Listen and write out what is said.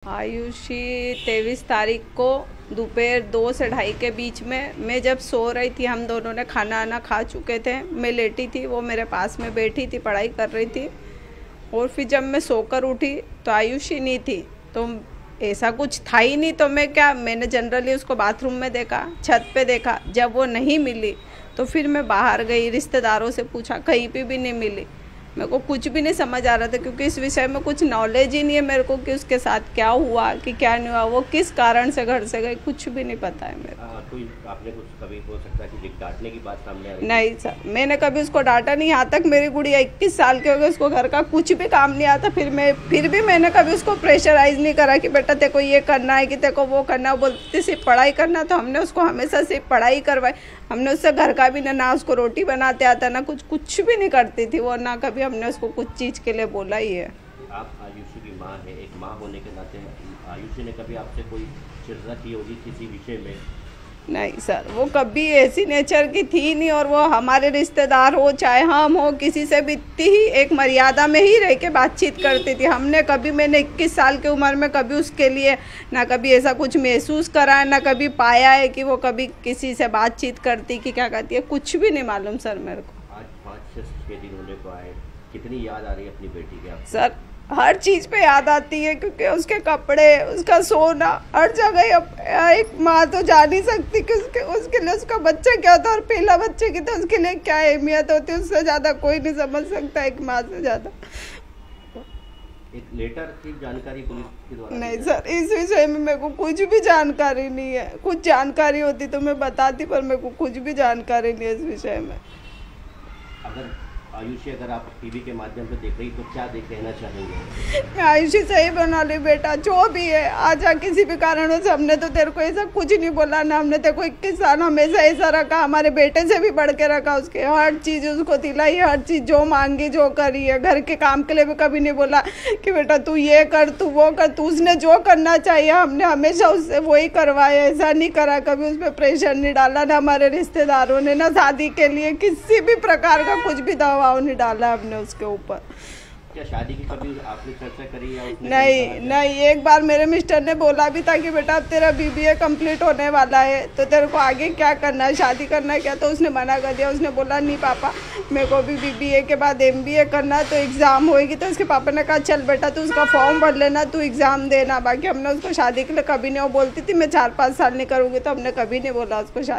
आयुषी 23 तारीख को दोपहर 2 से 2:30 के बीच में मैं जब सो रही थी, हम दोनों ने खाना आना खा चुके थे, मैं लेटी थी, वो मेरे पास में बैठी थी, पढ़ाई कर रही थी। और फिर जब मैं सोकर उठी तो आयुषी नहीं थी, तो ऐसा कुछ था ही नहीं। तो मैंने जनरली उसको बाथरूम में देखा, छत पे देखा। जब वो नहीं मिली तो फिर मैं बाहर गई, रिश्तेदारों से पूछा, कहीं पे भी नहीं मिली। मेरे को कुछ भी नहीं समझ आ रहा था, क्योंकि इस विषय में कुछ नॉलेज ही नहीं है मेरे को कि उसके साथ क्या हुआ कि क्या नहीं हुआ, वो किस कारण से घर से गई, कुछ भी नहीं पता है मेरे को। कोई आपने कुछ कभी हो सकता है कि डांटने की बात सामने आ रही? नहीं सर, मैंने कभी उसको डांटा नहीं। यहाँ तक मेरी गुड़िया 21 साल के हो गए, उसको घर का कुछ भी काम नहीं आता, फिर भी मैंने कभी उसको प्रेशराइज नहीं करा कि बेटा तेरे को ये करना है, कि तेरे को वो करना है। बोलती सिर्फ पढ़ाई करना, तो हमने उसको हमेशा सिर्फ पढ़ाई करवाई। हमने उससे घर का भी ना उसको रोटी बनाते आता, ना कुछ भी नहीं करती थी वो, ना कभी हमने उसको कुछ चीज़ के लिए बोला ही है। आप आयुषी की माँ है, एक माँ होने के नाते आयुषी ने कभी आपसे कोई चिढ़ा की होगी किसी विषय में? नहीं सर, वो कभी ऐसी नेचर की थी नहीं। और वो हमारे रिश्तेदार हो चाहे हम हो, किसी से भी इतनी ही एक मर्यादा में ही रह के बातचीत करती थी। मैंने 21 साल की उम्र में कभी उसके लिए ना कभी ऐसा कुछ महसूस करा है, ना कभी पाया है कि वो कभी किसी से बातचीत करती कि क्या करती है, कुछ भी नहीं मालूम सर मेरे को। आज 5 से 6 दिन होने को आए, कितनी याद आ रही है अपनी बेटी की आपको? सर हर चीज़ पे याद आती है, क्योंकि उसके कपड़े, उसका सोना, हर जगह एक माँ तो जान नहीं सकती कि उसके लिए उसका बच्चा क्या होता है, और पहला बच्चे की तो उसके लिए क्या अहमियत होती है, उससे ज़्यादा कोई नहीं समझ सकता एक माँ से ज़्यादा। एक लेटर की जानकारी पुलिस के द्वारा? नहीं सर, इस विषय में मेरे को कुछ भी जानकारी नहीं है। कुछ जानकारी होती तो मैं बताती, पर मेरे को कुछ भी जानकारी नहीं है इस विषय में। अगर आयुषी, अगर आप टीवी के माध्यम से देख रही तो क्या कहना चाहेंगे? मैं आयुषी सही बना ली बेटा, जो भी है आजा। किसी भी कारणों से हमने तो तेरे को ऐसा कुछ नहीं बोला ना, हमने तेरे को 21 साल हमेशा ऐसा रखा, हमारे बेटे से भी बढ़ के रखा। उसके हर चीज़ उसको दिलाई, हर चीज़ जो मांगी जो करी है। घर के काम के लिए भी कभी नहीं बोला कि बेटा तू ये कर, तू वो कर। तू उसने जो करना चाहिए हमने हमेशा उससे वही करवाया, ऐसा नहीं करा कभी उस पर प्रेशर नहीं डाला, ना हमारे रिश्तेदारों ने, ना शादी के लिए किसी भी प्रकार का कुछ भी दबाव नहीं डाला हमने उसके ऊपर। क्या शादी की कभी आपने चर्चा करी या उसने? नहीं, एक बार मेरे मिस्टर ने बोला भी था कि बेटा अब तेरा BBA कंप्लीट होने वाला है, तो तेरे को आगे क्या करना है, शादी करना है क्या? तो उसने मना कर दिया। उसने बोला नहीं पापा, मेरे को भी BBA के बाद MBA करना है, तो एग्ज़ाम होएगी। तो उसके पापा ने कहा चल बेटा तू उसका फॉर्म भर लेना, तू एग्ज़ाम देना। बाकी हमने उसको शादी के लिए कभी नहीं, वो बोलती थी मैं 4-5 साल नहीं करूँगी, तो हमने कभी नहीं बोला उसको शादी।